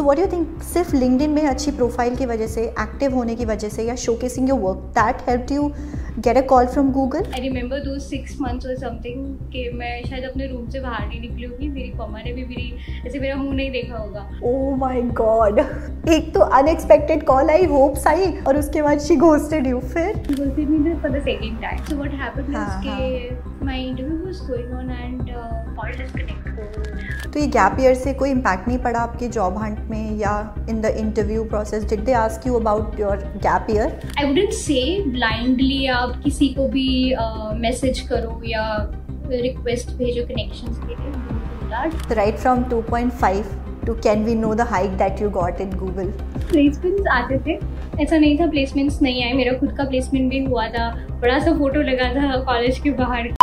So what do you think सिर्फ LinkedIn में अच्छी प्रोफाइल की वजह से, एक्टिव होने की वजह से या showcasing your work, that helped you get a call from Google? I remember दो 6 months और समथिंग कि मैं शायद अपने रूम से बाहर नहीं निकली होगी, मेरी मम्मा ने भी मेरा मुंह नहीं देखा होगा। ओह माय गॉड, एक तो अनएक्सपेक्टेड कॉल आई, होप्स आई, और उसके बाद शी घोस्टेड यू। फिर ghosted me for the second time. So what happened is कि my interview was going on and call disconnected. तो ये गैप ईयर से कोई इम्पैक्ट नहीं पड़ा आपके जॉब हंट में या in the interview process? Did they ask you about your gap year? I wouldn't say blindly आप किसी को भी मैसेज करो या रिक्वेस्ट भेजो कनेक्शंस के लिए। Right from 2.5 to can we know the hike that you got in Google? Placements आते थे, ऐसा नहीं था प्लेसमेंट्स नहीं आए। मेरा खुद का प्लेसमेंट भी हुआ था, बड़ा सा फोटो लगा था कॉलेज के बाहर।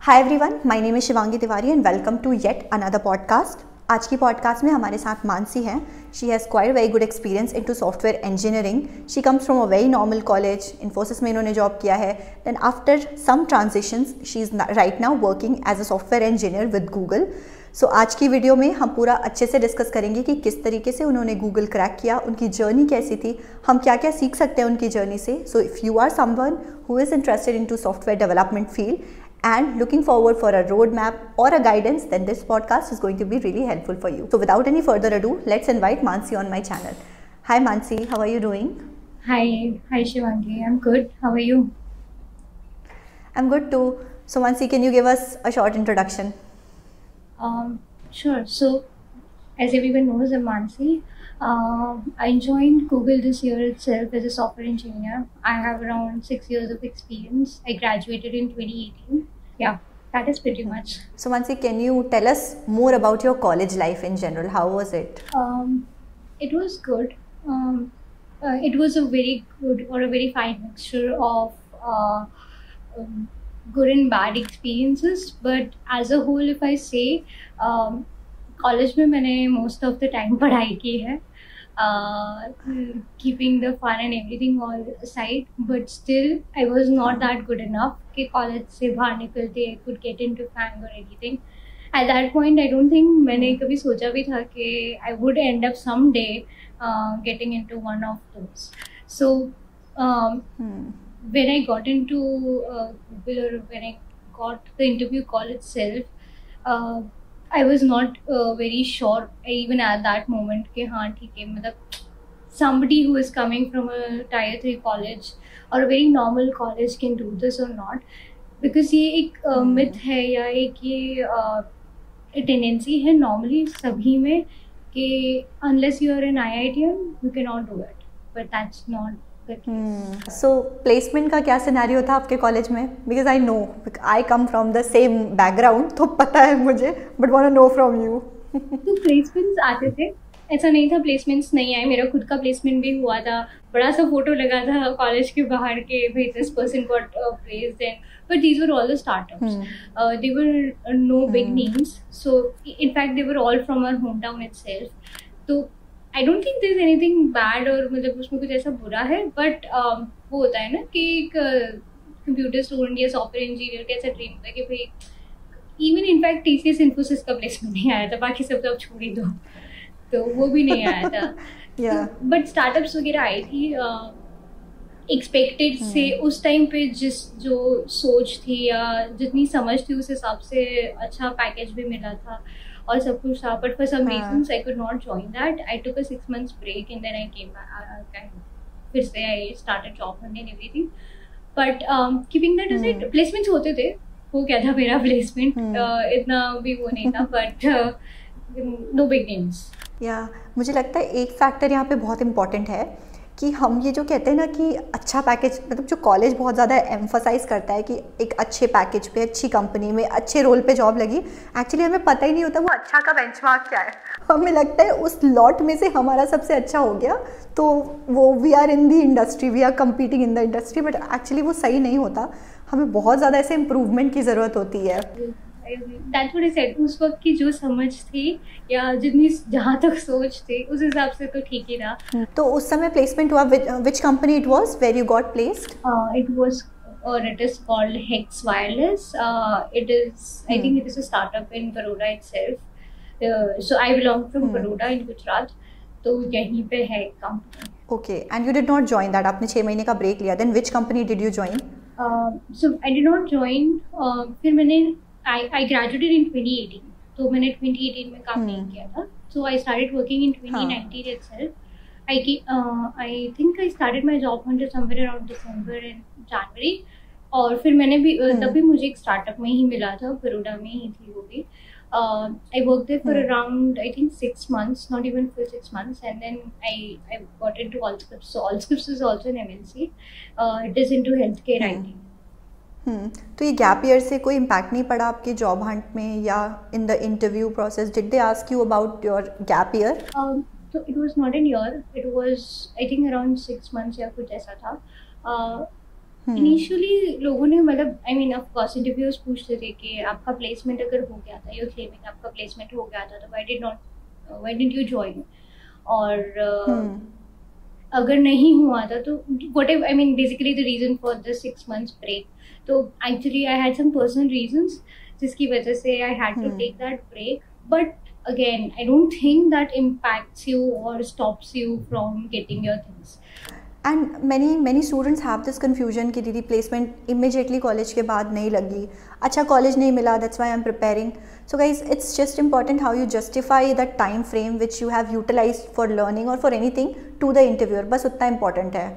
Hi everyone, my name is Shivangi Tiwari and welcome to yet another podcast. आज की पॉडकास्ट में हमारे साथ मानसी हैं। She has quite very good experience into software engineering. She comes from a very normal college, Infosys में इन्होंने जॉब किया है। Then after some transitions she is right now working as a software engineer with Google. So आज की video में हम पूरा अच्छे से डिस्कस करेंगे कि किस तरीके से उन्होंने गूगल क्रैक किया, उनकी जर्नी कैसी थी, हम क्या क्या सीख सकते हैं उनकी जर्नी से। So if you are someone who is interested in to software development field and looking forward for a roadmap or a guidance, then this podcast is going to be really helpful for you. So without any further ado, let's invite Mansi on my channel. Hi Mansi, how are you doing? Hi Shivangi, I'm good. How are you? I'm good too. So Mansi, can you give us a short introduction? Sure. So as everyone knows, I'm Mansi. I joined Google this year itself as a software engineer. I have around 6 years of experience. I graduated in 2018. Yeah, that is pretty much. So Mansi, can you tell us more about your college life in general? How was it? It was good. It was a very good or a very fine mixture of good and bad experiences. But as a whole, if I say, college में मैंने most of the time पढ़ाई की है, keeping the fun and everything all side, but still I was not that good enough कि college से बाहर निकलते I could get into FAANG और anything. At that point I don't think मैंने कभी सोचा भी था कि I would end up some day getting into one of those. So when I got into Google or when I got the interview call itself, I was not very sure even at that moment कि हाँ ठीक है, मतलब somebody who is coming from a tier 3 college or a very normal college can do this or not, because ये एक myth है या एक ये tendency है normally सभी में कि unless you are an IITian you cannot do it, but that's not the case. So placement का क्या सिनेरियो था आपके कॉलेज में? Because I know, I come from the same background, तो पता है मुझे, but wanna know from you. तो प्लेसमेंट्स आते थे, ऐसा नहीं था प्लेसमेंट्स नहीं आए। मेरा खुद का प्लेसमेंट भी हुआ था, बड़ा सा फोटो लगा था कॉलेज के बाहर के भाई this person got placed in, but these were all the startups, they were no big names, so in fact they were all from our home town itself. तो I don't think there is anything bad और मतलब उसमें कुछ ऐसा बुरा है, but वो होता है ना कि एक कंप्यूटर स्टूडेंट या सॉफ्टवेयर इंजीनियर का ऐसा ड्रीम होता है कि भाई इवन इनफैक्ट TCS इन्फोसिस का प्लेसमेंट नहीं आया था, बाकी सब तो अब छोड़ ही दो, तो वो भी नहीं आया था। बट स्टार्टअप्स वगैरह आई थी एक्सपेक्टेड से उस टाइम पे, जो सोच थी या जितनी समझ थी उस हिसाब से अच्छा पैकेज भी मिला था और सब कुछ था, but for some reasons I could not join that. I took a 6 months break and then I came back, फिर से I started job and everything, but keeping that aside placements होते थे। वो क्या था मेरा प्लेसमेंट, इतना भी वो नहीं था, बट नो बिग नेम्स। या मुझे लगता है एक फैक्टर यहाँ पे बहुत इंपॉर्टेंट है कि हम ये जो कहते हैं ना कि अच्छा पैकेज, मतलब जो कॉलेज बहुत ज़्यादा एम्फसाइज करता है कि एक अच्छे पैकेज पे, अच्छी कंपनी में, अच्छे रोल पे जॉब लगी, एक्चुअली हमें पता ही नहीं होता वो अच्छा का बेंचमार्क क्या है। हमें लगता है उस लॉट में से हमारा सबसे अच्छा हो गया तो वो we are in the industry, we are competing in the industry, but actually वो सही नहीं होता। हमें बहुत ज़्यादा ऐसे इम्प्रूवमेंट की ज़रूरत होती है। That's what I said, उस वक्त की जो समझ थी या जितनी जहाँ तक सोच थी उस हिसाब से तो ठीक ही था। तो उस समय प्लेसमेंट हुआ, which company it was where you got placed? It was or it is called Hex Wireless. It is I think it is a startup in Baroda itself. So I belong from Baroda in Gujarat. तो यहीं पे है company. Okay, and you did not join that, आपने 6 महीने का break लिया. Then which company did you join? So I did not join. फिर मैंने आई ग्रेजुएटेड इन 2018, तो मैंने 2018 में काम नहीं किया था. So I started working in 2019 itself. I think I started my job hunt somewhere around December and January. और फिर मैंने भी तभी मुझे एक स्टार्टअप में ही मिला था, बड़ौदा में ही थी वो भी. I worked there for around I think 6 months, not even full 6 months, and then I got into Allscripts. So Allscripts is also an MNC. It is into healthcare IT. तो ये गैप ईयर से कोई impact नहीं पड़ा आपके job Hunt में या in the interview process? Did they ask you about your gap year? So it was not an year. It was I think around 6 months या कुछ ऐसा था. इनिशियली लोगों ने मतलब I mean of course interviews पूछते थे कि आपका प्लेसमेंट अगर हो गया था, यू क्लेमिंग आपका प्लेसमेंट हो गया था, तो व्हाई डिड यू जॉइन? और अगर नहीं हुआ था तो whatever, I mean basically the reason for the 6 months break. तो actually I had some personal reasons जिसकी वजह से I had to take that break. But again, I don't think that impacts you or stops you from getting your things. And many students have this confusion कि दीदी placement immediately college के बाद नहीं लगी, अच्छा college नहीं मिला, that's why I'm preparing. So guys, it's just important how you justify the time frame which you have utilized for learning or for anything to the interviewer. बस उतना important है.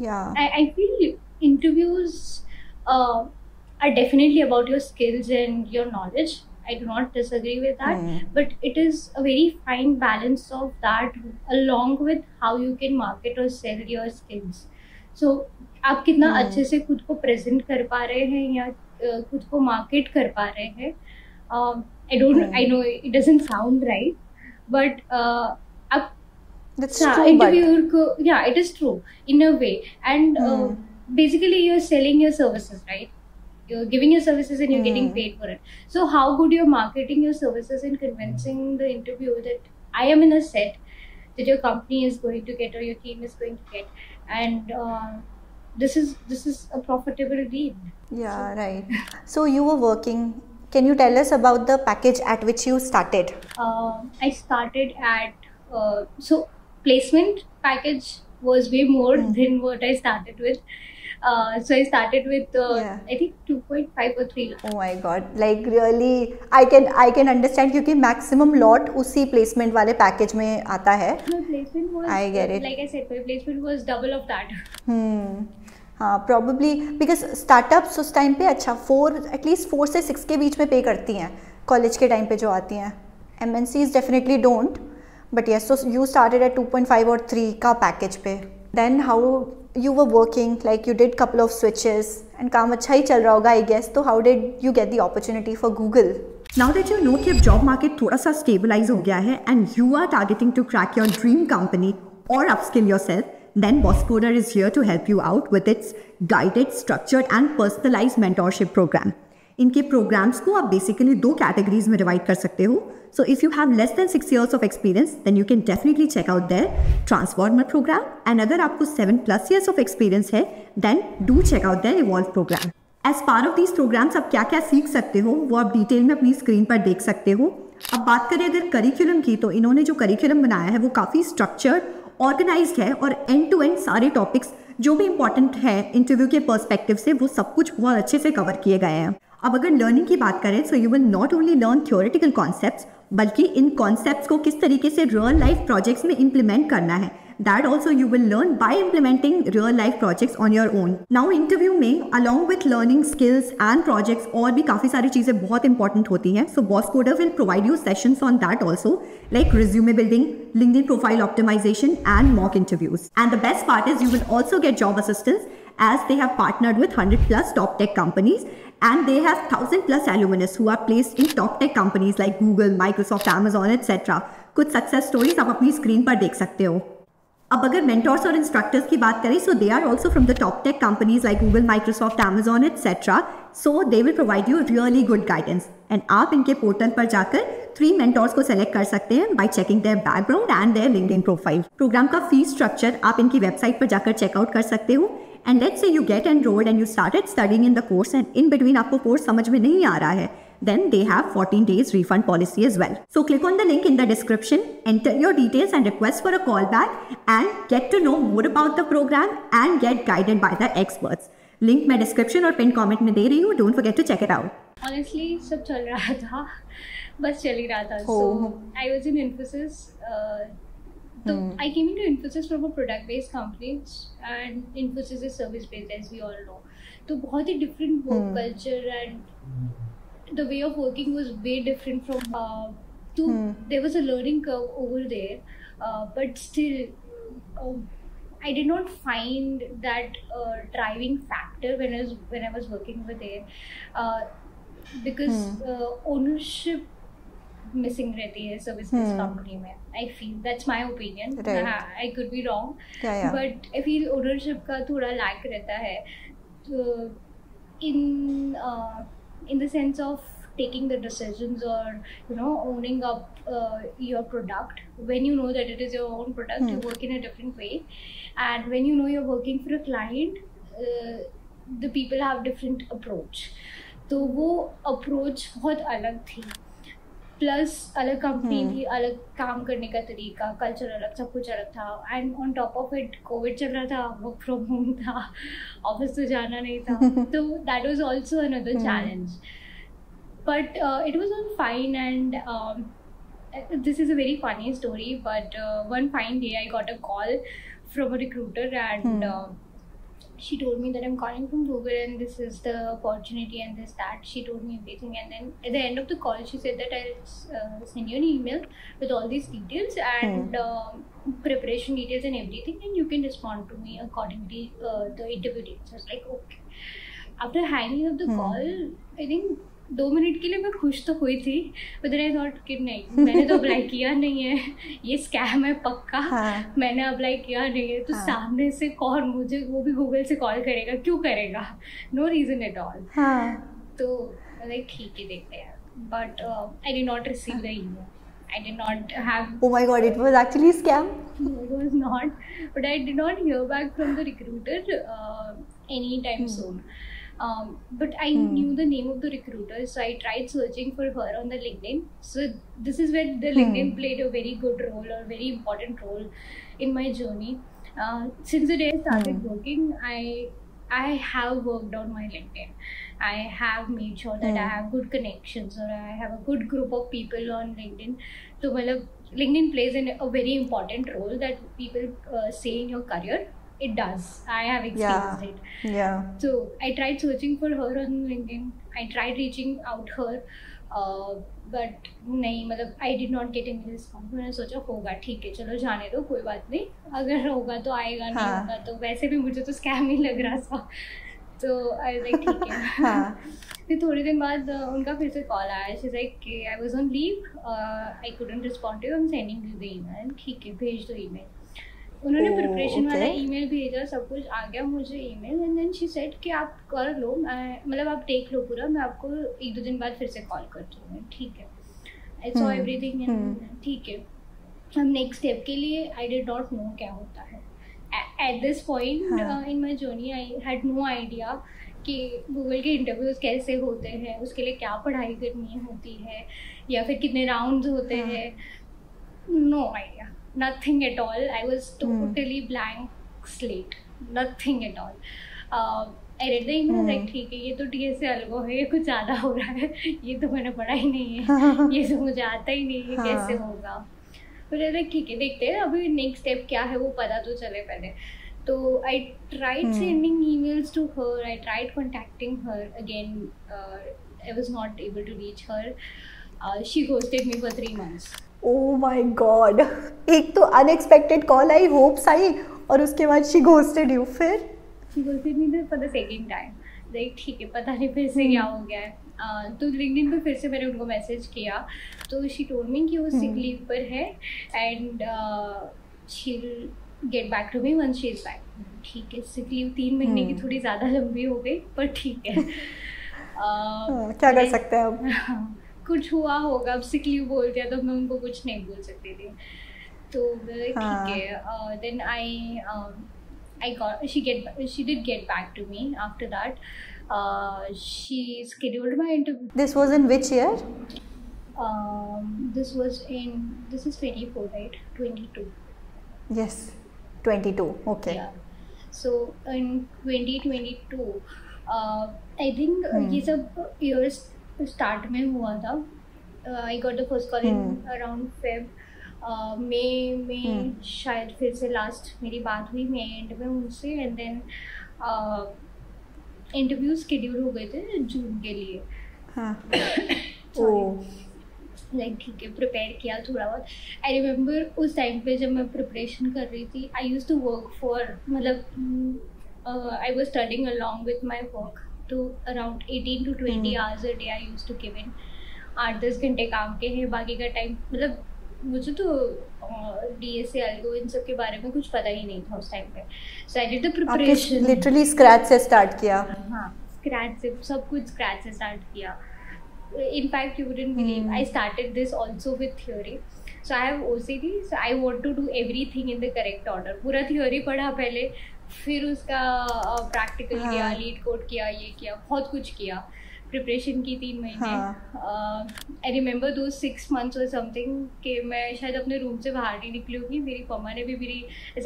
Yeah. I feel interviews are definitely about your skills and your knowledge. I do not disagree with that, but it is a very fine balance of that along with how you can market or sell your skills. So आप कितना अच्छे से खुद को present कर पा रहे हैं या खुद को मार्केट कर पा रहे हैं. I know it doesn't sound right, but आप interviewer को, yeah, it is true in a way, and basically you're selling your services, right? You're giving your services and you're getting paid for it. So how good you're marketing your services and convincing the interviewer that I am in a set that your company is going to get or your team is going to get, and this is a profitable deal. Yeah, so, right. So you were working. Can you tell us about the package at which you started? I started at so placement package was way more than what I started with. So I started with I think 2.5 or 3 lakh. Oh my god, like really I can understand क्योंकि maximum lot उसी placement वाले package में आता है. My placement was, I get it. Like I said, my placement was double of that. हाँ, probably because startups उस time पे अच्छा at least 4 से 6 के बीच में पे करती हैं कॉलेज के टाइम पे जो आती हैं. MNCs definitely don't, but yes, so you started at 2.5 और 3 का पैकेज पे. Then how you were working, like you did couple of switches and काम अच्छा ही चल रहा होगा I guess. तो how did you get the opportunity for Google? Now that you know कि अब job market थोड़ा सा stabilize हो गया है and you are targeting to crack your dream company or upskill yourself, then Bosscoder is here to help you out with its guided, structured and personalized mentorship program. इनके programmes को आप basically 2 categories में divide कर सकते हो. सो if you have less than 6 years of experience, then you can definitely check out their Transformer program. And अगर आपको 7+ years of experience है, then do check out their Evolve program. As part of these programs आप क्या क्या सीख सकते हो वो आप डिटेल में अपनी स्क्रीन पर देख सकते हो. अब बात करें अगर करिकुलम की, तो इन्होंने जो करिकुलम बनाया है वो काफ़ी स्ट्रक्चर्ड, ऑर्गेनाइज्ड है और एंड टू एंड सारे टॉपिक्स जो भी इंपॉर्टेंट है इंटरव्यू के पर्सपेक्टिव से वो सब कुछ बहुत अच्छे से कवर किए गए हैं. अब अगर लर्निंग की बात करें, so you will not only learn theoretical concepts, बल्कि इन कॉन्सेप्ट्स को किस तरीके से रियल लाइफ प्रोजेक्ट्स में इम्प्लीमेंट करना है, that also you will learn by implementing real life projects on your own. Now interview में along with learning skills and projects और भी काफ़ी सारी चीज़ें बहुत इंपॉर्टेंट होती हैं. So Bosscoder will provide you sessions on that also, like resume building, LinkedIn profile optimization and mock interviews. And the best part is you will also get job assistance as they have partnered with 100+ top tech companies and they have 1000+ alumnus who are placed in top tech companies like Google, Microsoft, Amazon, etc. कुछ success stories आप अपनी screen पर देख सकते हो. अब अगर mentors और इंस्ट्रक्टर्स की बात करें, so they are also from the top tech companies like Google, Microsoft, Amazon etcetera. So they will provide you really good guidance and आप इनके पोर्टल पर जाकर 3 मेंटोर्स को सेलेक्ट कर सकते हैं by checking their background and their LinkedIn profile. Program का fees structure आप इनकी वेबसाइट पर जाकर चेकआउट कर सकते हो. And let's say you get enrolled and you started studying in the course and in between आपको कोर्स समझ में नहीं आ रहा है, then they have 14 days refund policy as well. So click on the link in the description, enter your details and request for a call back and get to know more about the program and get guided by the experts. Link मैं description और pinned comment में दे रही हूँ. Don't forget to check it out. Honestly, सब चल रहा था, बस चल ही रहा था. So I was in Infosys. So I came into Infosys from a product-based company, and Infosys is service-based, as we all know. तो बहुत ही different work culture and the way of working was way different from. There was a learning curve over there, but still, I did not find that driving factor when I was working over there, because ownership missing रहती है service company में. I feel that's my opinion, I could be wrong, but I feel ownership का थोड़ा lack रहता है in the sense of taking the decisions or owning up your product. When you know that it is your own product, you work in a different way, and when you know you're working for a client, the people have different approach. तो वो approach बहुत अलग थी, plus अलग company थी, अलग काम करने का तरीका, कल्चर अलग, सब कुछ अलग था. And on top of it Covid चल रहा था, वर्क फ्रॉम होम था, ऑफिस तो जाना नहीं था, तो that was also another challenge. But it was all fine and this is a very funny story, but one fine day I got a call from a recruiter, and she told me that I'm calling from Google and this is the opportunity and this, that. She told me everything, and then at the end of the call she said that I'll send you an email with all these details and preparation details and everything, and you can respond to me accordingly the interview dates. I was like, okay. After hanging up the call, I think 2 minute के लिए मैं खुश तो हुई थी, but then I thought कि नहीं, मैंने तो अप्लाई किया नहीं है, ये स्कैम है पक्का. मैंने अप्लाई किया नहीं है, तो सामने से कौन मुझे, वो भी गूगल से कॉल करेगा, क्यों करेगा, नो रीजन एट ऑल. तो लाइक ठीक है, देखते हैं. But I did not receive the email. I did not have. Oh my God! It was actually a scam. No, it was not. But I did not hear back from the recruiter anytime soon. But I knew the name of the recruiter, so I tried searching for her on the LinkedIn. So this is where the LinkedIn played a very good role, or very important role in my journey. Since the day I started working, I have worked on my LinkedIn. I have made sure that I have good connections, or I have a good group of people on LinkedIn. So LinkedIn plays a very important role that people say in your career. It does. I have experienced it. Yeah. So I tried searching for her on LinkedIn. I tried reaching out her, but नहीं, मतलब I did not get any response. मैंने सोचा होगा, ठीक है, चलो जाने दो, कोई बात नहीं, अगर होगा तो आएगा, नहीं होगा तो वैसे भी मुझे तो स्कैम ही लग रहा था. तो I was like ठीक है. फिर थोड़े दिन बाद उनका फिर से कॉल आया. She's like, I was on leave, I couldn't respond to you, I'm sending you the email. ठीक है, भेज दो email. उन्होंने प्रिपरेशन वाला ईमेल भेजा, सब कुछ आ गया मुझे email, and then she said कि आप कर लो, मतलब आप देख लो पूरा, मैं आपको 1-2 दिन बाद फिर से कॉल करती हूँ. ठीक है, आई सॉ एवरीथिंग, ठीक है. हम नेक्स्ट स्टेप के लिए आई डिड नॉट नो क्या होता है. At this point in my journey I had no idea कि गूगल के इंटरव्यूज कैसे होते हैं, उसके लिए क्या पढ़ाई करनी होती है, या फिर कितने राउंड्स होते हैं. No idea, nothing at all. I was totally blank slate, nothing at all. I read the email, like ठीक है, ये तो TS से अलग है, ये कुछ ज़्यादा हो रहा है, ये तो मैंने पढ़ा ही नहीं है, ये तो मुझे आता ही नहीं है, कैसे होगा. फिर लाइक ठीक है, देखते हैं अभी नेक्स्ट स्टेप क्या है, वो पता तो चले पहले. तो I tried sending emails to her, I tried contacting her again, I was not able to reach her. She ghosted me for 3 months. Oh my God! एक तो अनएक्सपेक्टेड कॉल आई, होप्स आई, और उसके बाद she ghosted you. फिर she ghosted me for the second time. Like ठीक है, पता नहीं फिर से क्या हो गया है. तो लिंक्डइन पे फिर से मैंने उनको मैसेज किया, तो she told me कि वो सिक लीव पर है, and she'll get back to me once she is back. ठीक है, सिक लीव 3 महीने की थोड़ी ज़्यादा लंबी हो गई, पर ठीक है. क्या कर सकते हैं अब. कुछ हुआ होगा, अब सिक लीव बोल दिया तो मैं उनको कुछ नहीं बोल सकती थी. तो ठीक है, then she did get back to me after that. She scheduled my interview. This was in which year? This is 24, right? 22. Yes, 22. Okay. Yeah. So in 2022, I think ये सब years start में हुआ था. I got the first call in around Feb. मई में शायद फिर से last मेरी बात हुई मई एंड में उनसे, एंड देन इंटरव्यू शेड्यूल हो गए थे जून के लिए. लाइक ठीक है, प्रिपेयर किया थोड़ा बहुत. आई रिमेम्बर उस टाइम पे जब मैं प्रिपरेशन कर रही थी, I use to work for, मतलब I was studying along with my work, तो around 18 to 20 hours a day I use to give in. 8-10 घंटे काम के हैं, बाकी का टाइम, मतलब मुझे तो DSA एल्गो इन सब के बारे में कुछ पता ही नहीं था उस टाइम पे. So I did the preparation. Literally scratch से स्टार्ट किया. हाँ, स्क्रैच से, सब कुछ स्क्रैच से स्टार्ट किया. In fact, you wouldn't believe, I started this also with theory. So I have OCD, so I want to do everything in the correct order. पूरा theory पढ़ा पहले, फिर उसका practical किया, lead code किया, ये किया, बहुत कुछ किया. प्रिपरेशन की 3 महीने. आई रिमेंबर दो 6 months or something कि मैं शायद अपने रूम से बाहर नहीं निकली होगी. मेरी मम्मा ने भी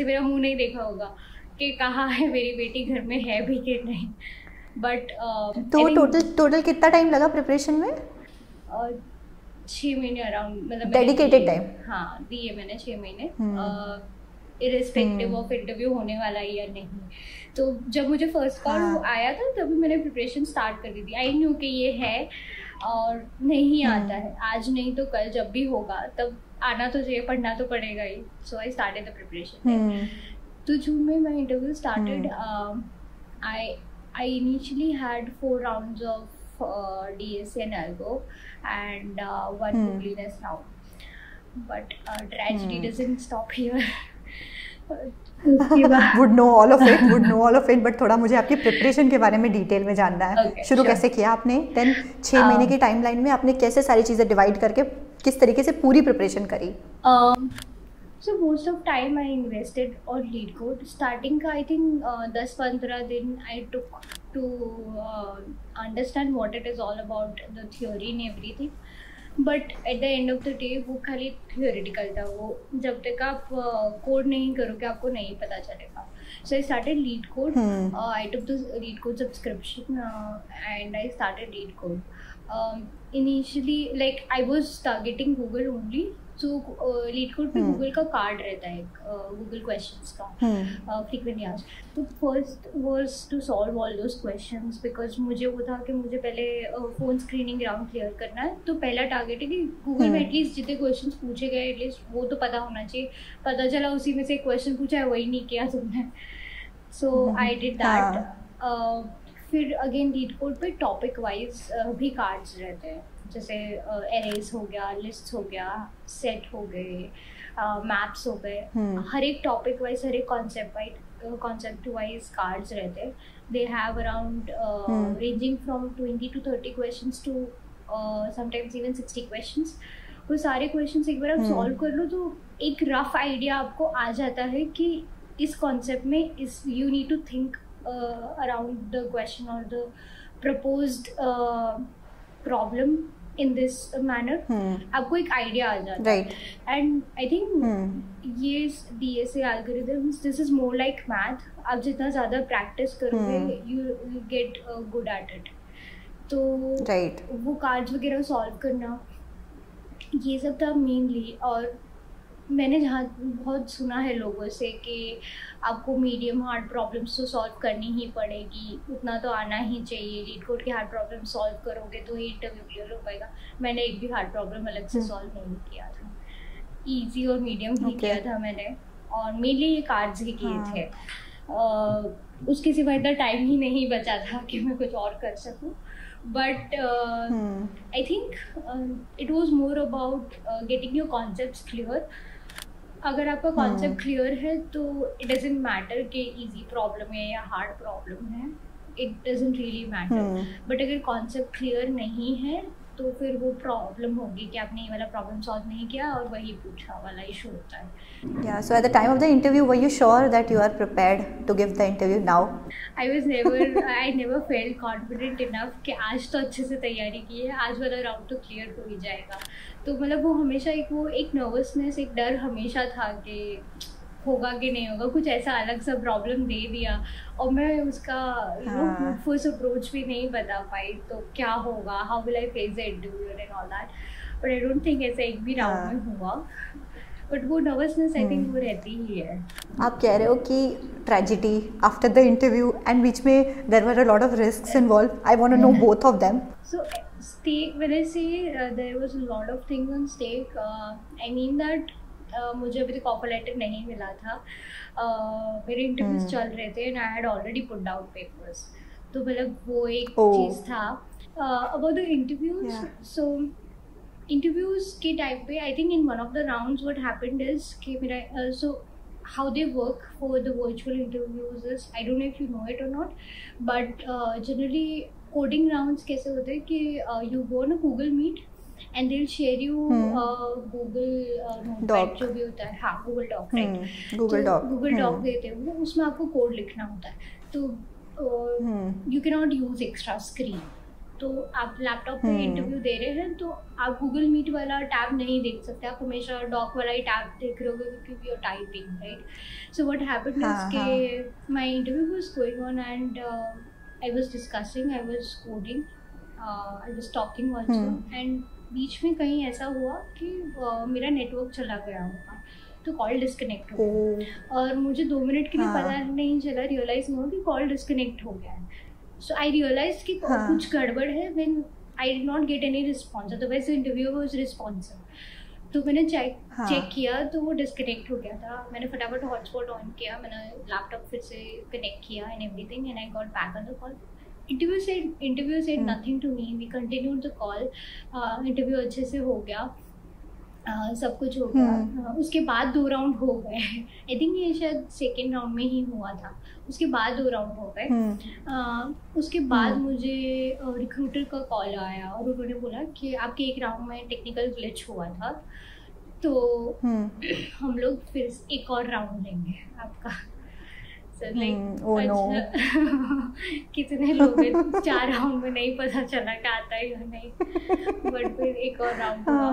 मेरा मुंह नहीं देखा होगा कि कहाँ है मेरी बेटी, घर में है भी कि नहीं. बट तो टोटल कितना टाइम लगा प्रिपरेशन में? 6 महीने अराउंड, मतलब डेडिकेटेड टाइम. हाँ, दिए मैंने 6 महीने, इरेस्पेक्टिव ऑफ इंटरव्यू होने वाला है या नहीं. तो जब मुझे फर्स्ट कॉल आया था तभी मैंने प्रिपरेशन स्टार्ट कर दी थी. आई न्यू कि ये है और नहीं आता है, आज नहीं तो कल जब भी होगा तब आना तो चाहिए, पढ़ना तो पड़ेगा ही. सो आई स्टार्टेड द प्रिपरेशन. तो जून में मैं interview started. I initially had 4 rounds of DSA and Algo and 1 Googliness round. But tragedy doesn't stop here. would know all of it, but थोड़ा मुझे आपकी प्रिपरेशन के बारे में डिटेल में जानना है. Okay, शुरू कैसे किया आपने? देन 6 महीने की टाइमलाइन में आपने कैसे सारी चीज़ें डिवाइड करके किस तरीके से पूरी प्रिपरेशन करी? So most of time I invested on lead code. Starting का I think 10-15 दिन I took to understand what it is all about, the theory and everything. But at the end of the day वो खाली theoretical था. वो जब तक आप code नहीं करोगे आपको नहीं पता चलेगा. So I started lead code. I took the lead code subscription and I started lead code. Initially like I was targeting Google only. So LeetCode पे गूगल का कार्ड रहता है, गूगल क्वेश्चंस का फ्रीक्वेंटली आस्क्ड. तो first was to solve all those questions because मुझे वो था कि मुझे पहले फोन स्क्रीनिंग राउंड क्लियर करना है. तो पहला टारगेट है कि गूगल में एटलीस्ट जितने क्वेश्चंस पूछे गए एटलीस्ट वो तो पता होना चाहिए. पता चला उसी में से एक क्वेश्चन पूछा है, वही नहीं किया तुमने. सो आई डिड दैट. फिर अगेन लीड कोड पे टॉपिक वाइज भी कार्ड्स रहते हैं, जैसे एरेज हो गया, लिस्ट हो गया, सेट हो गए, मैप्स हो गए. हर एक टॉपिक वाइज, हर एक कॉन्सेप्ट वाइज कार्ड्स रहते हैं. They have around ranging from 20 to 30 questions to sometimes even 60 questions. वो सारे क्वेश्चंस एक बार आप सॉल्व कर लो तो एक रफ आइडिया आपको आ जाता है कि इस कॉन्सेप्ट में इस you need to think around the question और the proposed problem in this manner. आपको एक आइडिया आ जाता है. एंड आई थिंक ये DSA algorithms, this is more like math. आप जितना ज़्यादा प्रैक्टिस करोगे you get good at it. तो वो कार्ड्स वगैरह सॉल्व करना ये सब था मेनली. और मैंने जहाँ बहुत सुना है लोगों से कि आपको मीडियम हार्ड प्रॉब्लम्स तो सॉल्व करनी ही पड़ेगी, उतना तो आना ही चाहिए. लीड कोड के हार्ड प्रॉब्लम सॉल्व करोगे तो ही इंटरव्यू क्लियर हो पाएगा. मैंने एक भी हार्ड प्रॉब्लम अलग से सॉल्व नहीं किया था. इजी और मीडियम ही किया था मैंने, और मेनली ये कार्ड्स ही किए थे. उसके सिवा इतना टाइम ही नहीं बचा था कि मैं कुछ और कर सकूँ. But I think it was more about getting your concepts clear. अगर आपका कॉन्सेप्ट क्लियर है तो इट डजंट मैटर कि इजी प्रॉब्लम है या हार्ड प्रॉब्लम है, it doesn't really matter. But अगर कॉन्सेप्ट क्लियर नहीं है तो फिर वो प्रॉब्लम होगी कि आपने ये वाला प्रॉब्लम सॉल्व नहीं किया और वही पूछा वाला इशू होता है. Yeah, so at the time of the interview, were you sure that you are prepared to give the interview now? I never felt confident enough कि आज तो अच्छे से तैयारी की है, आज वाला राउंड तो क्लियर हो ही जाएगा. तो मतलब वो हमेशा एक नर्वसनेस, एक डर हमेशा था कि होगा कि नहीं होगा, कुछ ऐसा अलग सा प्रॉब्लम दे दिया और मैं उसका फर्स्ट अप्रोच भी नहीं बता पाई, तो क्या होगा, how will I face the interview and all that. But I don't think ऐसा एक भी राउंड में हुआ, बट वो नर्वसनेस आई थिंक वो रहती ही है. आप कह रहे हो कि tragedy after the interview and बीच में there were a lot of risks involved. I want to know both of them. So stake, when I say there was a lot of things on stake, I mean that मुझे अभी तक offer letter नहीं मिला था. मेरे interviews चल रहे थे and I had already put out papers. तो मतलब वो एक चीज़ था. About the interviews, so interviews के टाइम पे I think in one of the rounds what happened is कि मेरा सो how they work for the virtual interviews is, I don't know if you know it or not, but generally coding rounds कैसे होते हैं कि you go on a Google Meet and they'll share you Google Notepad जो भी होता है, हाँ Google Doc, right? Google Doc देते हैं वो, उसमें आपको कोड लिखना होता है. तो you cannot use extra screen. तो आप लैपटॉप पे इंटरव्यू दे रहे हैं तो आप गूगल मीट वाला टैब नहीं देख सकते, आप हमेशा डॉक वाला ही टैब देख रहे होगे क्योंकि you are typing, right? So what happened is के my interview was going on and I was discussing, I was coding, I was talking also, and बीच में कहीं ऐसा हुआ कि मेरा नेटवर्क चला गया होगा, तो कॉल डिस्कनेक्ट हो गया और मुझे 2 मिनट के लिए पता नहीं चला, रियलाइज हुआ कि कॉल डिस्कनेक्ट हो गया है. So I realized कि कुछ गड़बड़ है when I did not get any response. Otherwise the interviewer was responsive. तो मैंने चेक किया तो वो डिस्कनेक्ट हो गया था. मैंने फटाफट हॉटस्पॉट ऑन किया, मैंने लैपटॉप फिर से कनेक्ट किया and everything and I got back on the call. Interview said nothing to me. We continued the call. Interview अच्छे से हो गया, सब कुछ हो गया. उसके बाद 2 राउंड हो गए. आई थिंक ये शायद सेकेंड राउंड में ही हुआ था. उसके बाद 2 राउंड हो गए. उसके बाद मुझे रिक्रूटर का कॉल आया और उन्होंने बोला कि आपके एक राउंड में टेक्निकल ग्लिच हुआ था, तो हम लोग फिर एक और राउंड लेंगे आपका. कितने लोग हैं, 4 राउंड में नहीं पता चला कि आता है या नहीं, बट फिर एक और राउंड हुआ.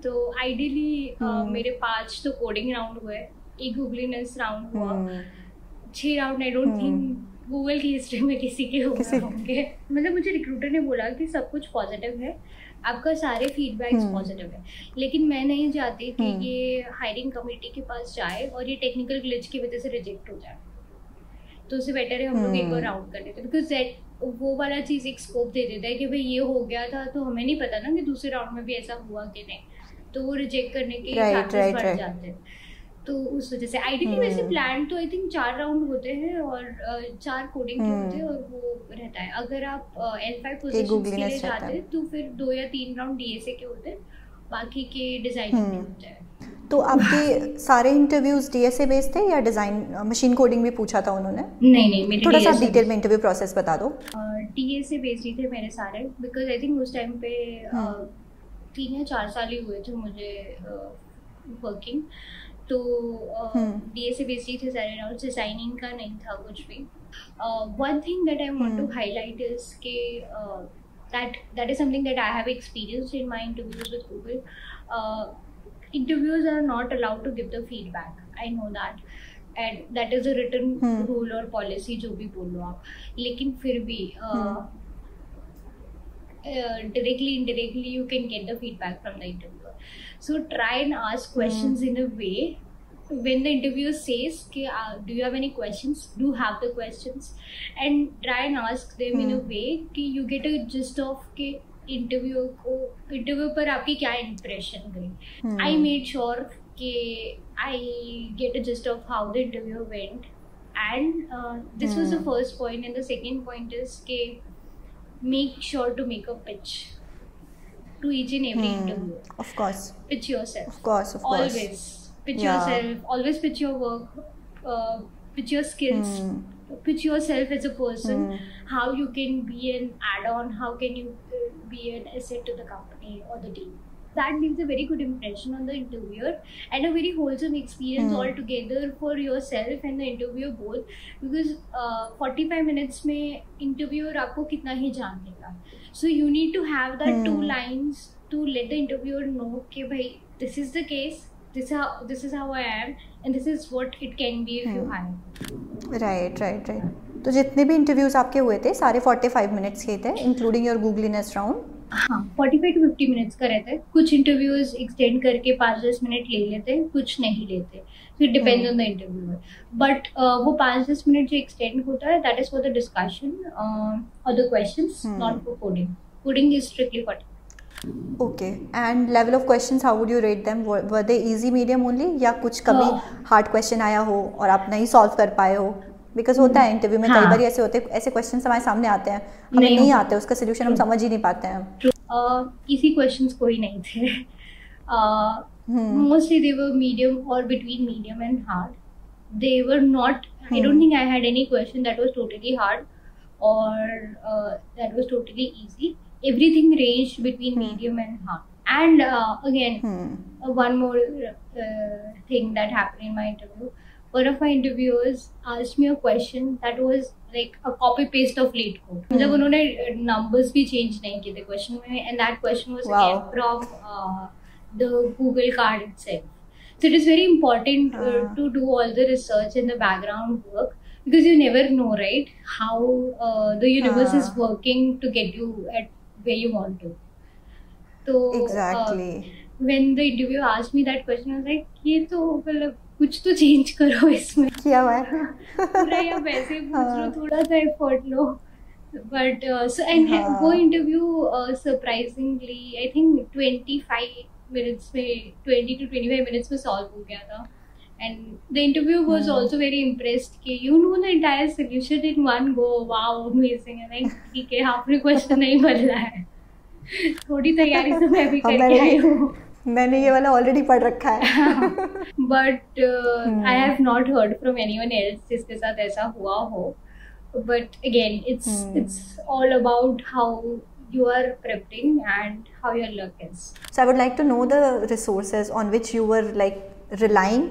तो आइडियली मेरे 5 तो कोडिंग राउंड हुए, एक गूगलीनेस राउंड हुआ, 6 round I don't think Google की हिस्ट्री में किसी के हुए होंगे. मतलब मुझे रिक्रूटर ने बोला कि सब कुछ पॉजिटिव है, आपका सारे फीडबैक्स पॉजिटिव है, लेकिन मैं नहीं चाहती कि ये हायरिंग कमेटी के पास जाए और ये टेक्निकल ग्लिच की वजह से रिजेक्ट हो जाए. तो उससे बेटर है हम लोग एक और राउंड कर लेते, बिकॉज वो वाला चीज़ एक स्कोप दे देता है कि भाई ये हो गया था, तो हमें नहीं पता ना कि दूसरे राउंड में भी ऐसा हुआ कि नहीं, तो वो रिजेक्ट करने के चांसेस बढ़ जाते हैं. तो उस वजह से आइडियली वैसे प्लान तो आई थिंक 4 राउंड होते हैं और 4 कोडिंग के होते हैं और वो रहता है. अगर आप L5 पोजीशन के लिए जाते हैं तो फिर 2 या 3 राउंड DSA के होते हैं, बाकी के डिजाइनिंग के होते हैं. तो आपके सारे इंटरव्यूज DSA बेस्ड थे या डिजाइन मशीन कोडिंग भी पूछा था उन्होंने? नहीं मेरे थोड़ा सा डिटेल में इंटरव्यू प्रोसेस बता दो. DSA बेस्ड ही थे मेरे सारे, बिकॉज आई थिंक उस टाइम पे 3 या 4 साल ही हुए थे मुझे वर्किंग. तो DSA बेस्ड ही थे सारे राउंड, डिजाइनिंग का नहीं था कुछ भी. One thing that I want to highlight is के that is something that I have experienced in my interviews with Google. Interviewers are not allowed to give the feedback. I know that, and that is a written rule or policy जो भी बोलो आप. लेकिन फिर भी directly indirectly you can get the feedback from the interviewer. So try and ask questions in a way when the interviewer says do you have any questions, do have the questions, and try and ask them in a way कि you get a gist of कि interview पर आपकी क्या impression गई. I made sure कि I get a gist of how the interview went, and this was the first point. And the second point is कि make sure to make a pitch to each and every interview. Of course. Pitch yourself. Of course. Always pitch yourself. Always pitch your work. Pitch your skills. Pitch yourself as a person. How you can be an add-on. How can you be an asset to the company or the team. That leaves a very good impression on the interviewer and a very wholesome experience altogether for yourself and the interviewer both, because 45 minutes में interviewer आपको कितना ही जान लेगा. So you need to have that 2 lines to let the interviewer know कि भाई this is the case, this is how I am and this is what it can be if you hire. Right. तो जितने भी interviews आपके हुए थे सारे 45 minutes के थे, इंक्लूडिंग योर गूगलीनेस राउंड? हाँ, 45 to 50 मिनट्स का रहता है. कुछ इंटरव्यूज एक्सटेंड करके 5-10 मिनट ले लेते हैं, कुछ नहीं लेते. So it depends on the interviewer. But वो 5-10 मिनट जो एक्सटेंड होता है, that is for the discussion or the questions, not for coding. Coding is strictly for technical. Okay. And level of questions, how would you rate them? Were they easy, medium only, या कुछ कभी hard question आया हो और आप नहीं solve कर पाए हो? बिकॉज होता है इंटरव्यू में कई बार ऐसे होते हैं, ऐसे क्वेश्चन हमारे सामने आते हैं, हमें नहीं आते, उसका सोल्यूशन हम समझ ही नहीं पाते हैं. इसी क्वेश्चंस कोई नहीं थे. Mostly they were medium or between medium and hard. They were not, I don't think I had any question that was totally hard or that was totally easy. Everything ranged between medium and hard. And again, one more thing that happened in my interview. One of my interviewers asked me a question that was like a copy paste of LeetCode. मतलब उन्होंने numbers भी change नहीं किए थे question में, and that question was again from the Google card itself. So it is very important to do all the research and the background work, because you never know, right, how the universe is working to get you at where you want to. So exactly. When the interviewer asked me that question, I was like, ये तो मतलब कुछ तो change करो इसमें. क्या हुआ है? पूरा या वैसे पूछ लो, थोड़ा सा effort low. But so and वो interview surprisingly I think 25 minutes में 20 to 25 minutes में solve हो गया था. And the interviewer was also very impressed कि you know the entire solution in one go. Wow, amazing. And like ठीक है, आपने question नहीं बदला है, थोड़ी तैयारी तो मैं भी करके आई हूँ. मैंने ये वाला ऑलरेडी पढ़ रखा है. But I have not heard from anyone else जिसके साथ ऐसा हुआ हो. But again, it's all about how you are preparing and how your luck is. So I would like to know the resources on which you were like relying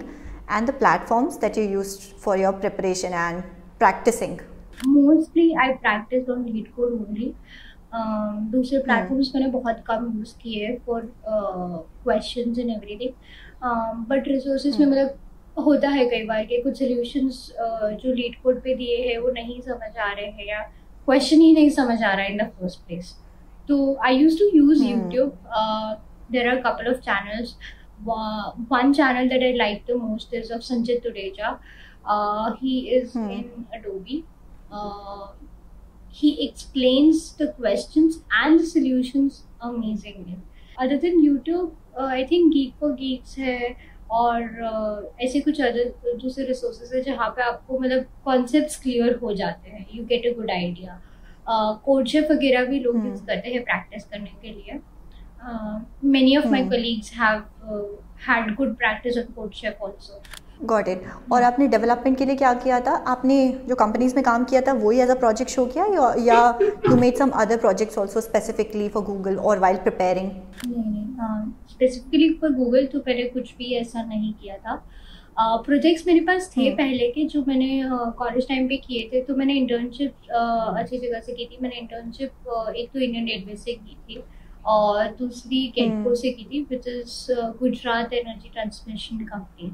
and the platforms that you used for your preparation and practicing. Mostly I practiced on LeetCode only. दूसरे platforms मैंने बहुत कम use किए for questions and everything. But resources में मतलब होता है कई बार कि कुछ सॉल्यूशंस जो LeetCode पे दिए हैं वो नहीं समझ आ रहे हैं या क्वेश्चन ही नहीं समझ आ रहा है इन द फर्स्ट प्लेस. तो I used to use YouTube. There are couple of channels. One channel that I like the most is of Sanjit Tureja. He is in Adobe. He explains the questions and the solutions amazingly. Other than YouTube, I think Geek for Geeks है और ऐसे कुछ other दूसरे resources है जहाँ पे आपको मतलब कॉन्सेप्ट्स क्लियर हो जाते हैं. You get a good idea. CodeChef वगैरह भी लोग यूज करते हैं प्रैक्टिस करने के लिए. Many of my colleagues have had good practice on Codechef also. Got it. और आपने डेवलपमेंट के लिए क्या किया था? आपने जो कंपनीज में काम किया था वही एज अ प्रोजेक्ट शो किया या you made some other projects also specifically for Google और व्हाइल प्रिपेयरिंग? नहीं, स्पेसिफिकली फॉर गूगल तो पहले कुछ भी ऐसा नहीं किया था. प्रोजेक्ट्स मेरे पास थे पहले के जो मैंने कॉलेज टाइम पे किए थे. तो मैंने इंटर्नशिप अच्छी जगह से की थी. मैंने इंटर्नशिप एक तो इंडियन रेलवे से की थी और दूसरी कैटको से की थी, which is Gujarat energy transmission company.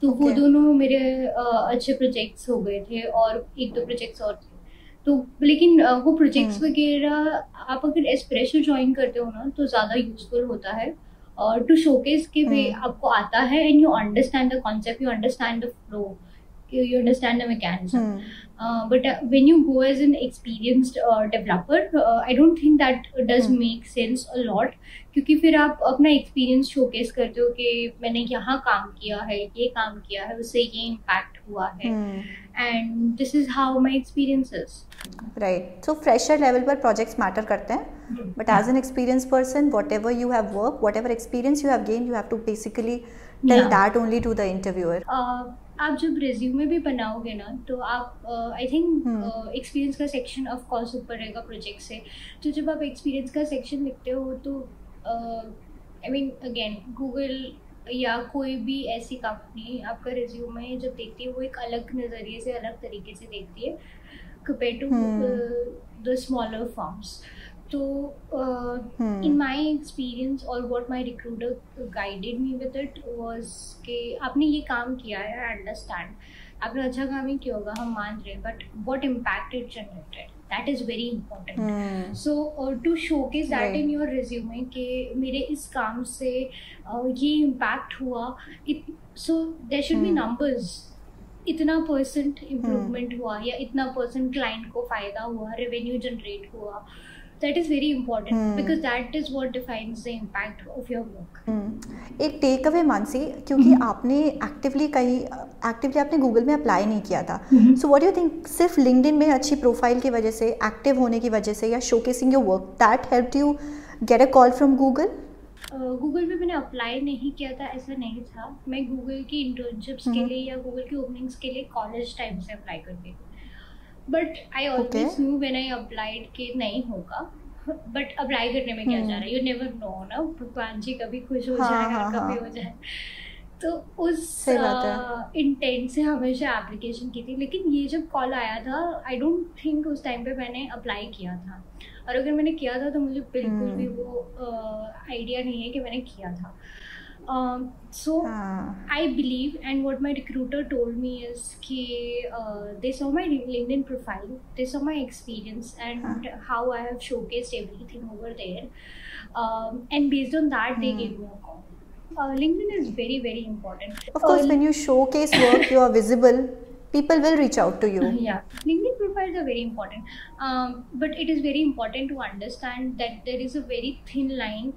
तो वो दोनों मेरे अच्छे प्रोजेक्ट्स हो गए थे और एक दो प्रोजेक्ट्स और थे. तो लेकिन वो प्रोजेक्ट्स वगैरह आप अगर एज फ्रेशर ज्वाइन करते हो ना तो ज़्यादा यूजफुल होता है और टू शोकेस के वे आपको आता है and you understand the concept, you understand the flow, you understand the mechanism. But when you go as an experienced developer, I don't think that does make sense a lot, क्योंकि फिर आप अपना experience showcase करते हो कि मैंने यहाँ काम किया है, ये काम किया है, उससे ये इम्पैक्ट हुआ है, and this is how my experience is. Right. So fresher level पर प्रोजेक्ट्स मैटर करते हैं, but as an experience person, whatever you have work, whatever experience you have gain, you have to basically tell Yeah. that only to the interviewer. आप जब resume भी बनाओगे ना तो आप आई थिंक एक्सपीरियंस का section of course ऊपर रहेगा प्रोजेक्ट से, तो जब आप एक्सपीरियंस का सेक्शन लिखते हो तो आई मीन अगेन गूगल या कोई भी ऐसी कंपनी आपका रिज्यूमे जब देखती है वो एक अलग नज़रिए से, अलग तरीके से देखती है compare to the smaller firms. तो in my experience or what my recruiter guided me with it was कि आपने ये काम किया है, I understand, आपने अच्छा काम ही किया होगा, हम मान रहे हैं, but what impact it generated, that is very important. So to showcase that in your resume कि मेरे इस काम से ये impact हुआ, so there should be numbers, इतना % इम्प्रूवमेंट हुआ या इतना % क्लाइंट को फ़ायदा हुआ, रेवेन्यू जनरेट हुआ. That is very important because that is what defines the impact of your work. एक टेक अवे मानसी, क्योंकि आपने एक्टिवली आपने गूगल में अप्लाई नहीं किया था, so what do you think सिर्फ लिंक्डइन में अच्छी प्रोफाइल की वजह से, एक्टिव होने की वजह से या showcasing your work, that helped you get a call from Google? Google पे मैंने अप्लाई नहीं किया था, ऐसा नहीं था. मैं गूगल की इंटर्नशिप्स के लिए या गूगल की ओपनिंग्स के लिए कॉलेज टाइम से अप्लाई करती थी. But I always knew when I applied कि नहीं होगा, बट अप्लाई करने में क्या जा रहा है, यू नेवर नो ना, भगवान जी कभी खुश हो जाए कभी हो जाए. तो उस इंटेंट से हमेशा एप्लीकेशन की थी. लेकिन ये जब कॉल आया था, आई डोंट थिंक उस टाइम पे मैंने अप्लाई किया था, और अगर मैंने किया था तो मुझे बिल्कुल भी वो आइडिया नहीं है कि मैंने किया था. So I believe, and what my recruiter told me is कि they saw my LinkedIn profile, they saw my experience and how I have showcased everything over there, and based on that they gave me a call. LinkedIn is very, very important. Of course, when you showcase work, you are visible, people will reach out to you. Yeah, LinkedIn profiles are very important, but it is very important to understand that there is a very thin line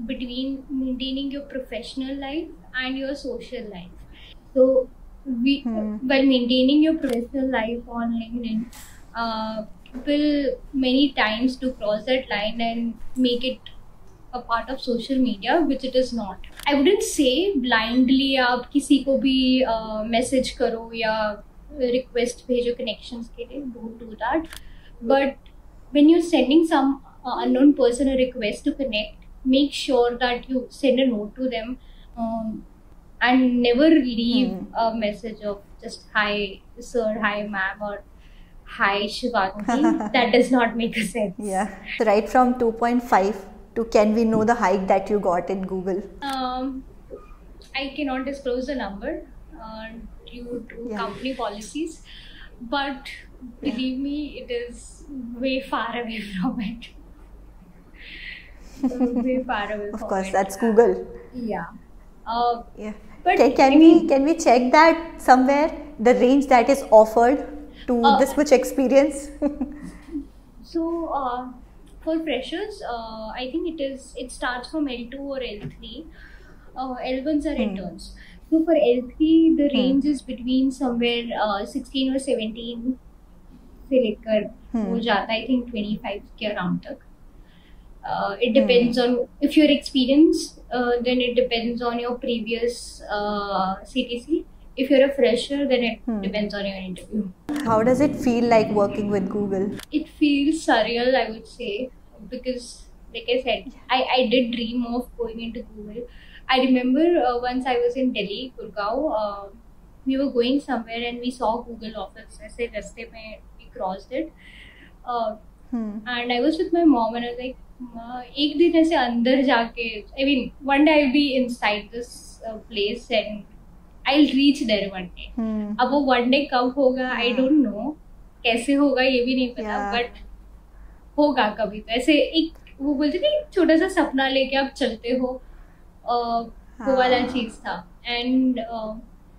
between maintaining your professional life and your social life. So while maintaining your professional life on LinkedIn, people many times to cross that line and make it a part of social media, which it is not. I wouldn't say blindly आप किसी को भी message करो या request भेजो connections के लिए, don't do that. But when you're sending some unknown person a request to connect, make sure that you send a note to them, and never leave a message of just hi sir, hi ma'am, or hi Shivangi. That does not make a sense. Yeah. So right from 2.5 to can we know the hike that you got in Google? I cannot disclose the number due to company policies, but believe me, it is way far away from it. Way far away of from course it. That's Google. Yeah. But can we check that somewhere, the range that is offered to this much experience? So for freshers, I think it starts from L2 or L3. L1s are interns. So for L3 the range is between somewhere 16 or 17 से लेकर हो जाता है, I think 25 के around तक. It depends on if you're experienced, then it depends on your previous CTC. If you're a fresher, then it depends on your interview. How does it feel like working with Google? It feels surreal, I would say, because like I said, I did dream of going into Google. I remember once I was in Delhi, Gurgaon, we were going somewhere and we saw Google office. ऐसे रास्ते में we crossed it, and I was with my mom and I was like, एक दिन ऐसे अंदर जाके, I mean, one day I'll be inside this place and I'll reach there one day. अब वो one day कब होगा, I don't know. कैसे होगा ये भी नहीं पता, but होगा कभी. तो ऐसे एक वो बोलते नहीं, छोटा सा सपना लेके आप चलते हो, वो वाला चीज था. And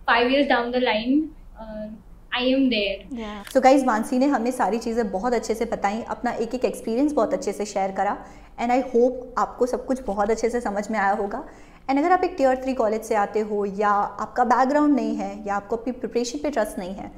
5 years down the line, I am there. So guys, Mansi ने हमें सारी चीज़ें बहुत अच्छे से बताई, अपना एक एक एक्सपीरियंस बहुत अच्छे से शेयर करा, एंड आई होप आपको सब कुछ बहुत अच्छे से समझ में आया होगा. एंड अगर आप एक Tier 3 कॉलेज से आते हो या आपका बैकग्राउंड नहीं है या आपको अपनी प्रिपरेशन पे ट्रस्ट नहीं है,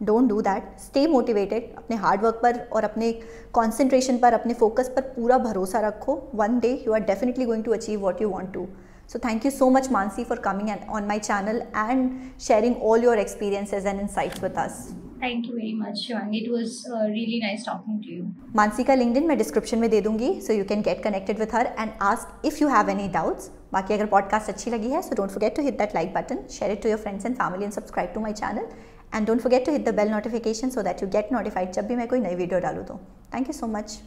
don't do that. Stay motivated, अपने हार्ड वर्क पर और अपने कॉन्सेंट्रेशन पर, अपने फोकस पर पूरा भरोसा रखो. One day you are definitely going to achieve what you want to. So thank you so much, Mansi, for coming on my channel and sharing all your experiences and insights with us. Thank you very much, Shivangi. It was really nice talking to you. Mansi का LinkedIn मैं description में दे दूंगी, so you can get connected with her and ask if you have any doubts. बाकी अगर podcast अच्छी लगी है, so don't forget to hit that like button, share it to your friends and family and subscribe to my channel. And don't forget to hit the bell notification so that you get notified जब भी मैं कोई नई video डालूँ तो. Thank you so much.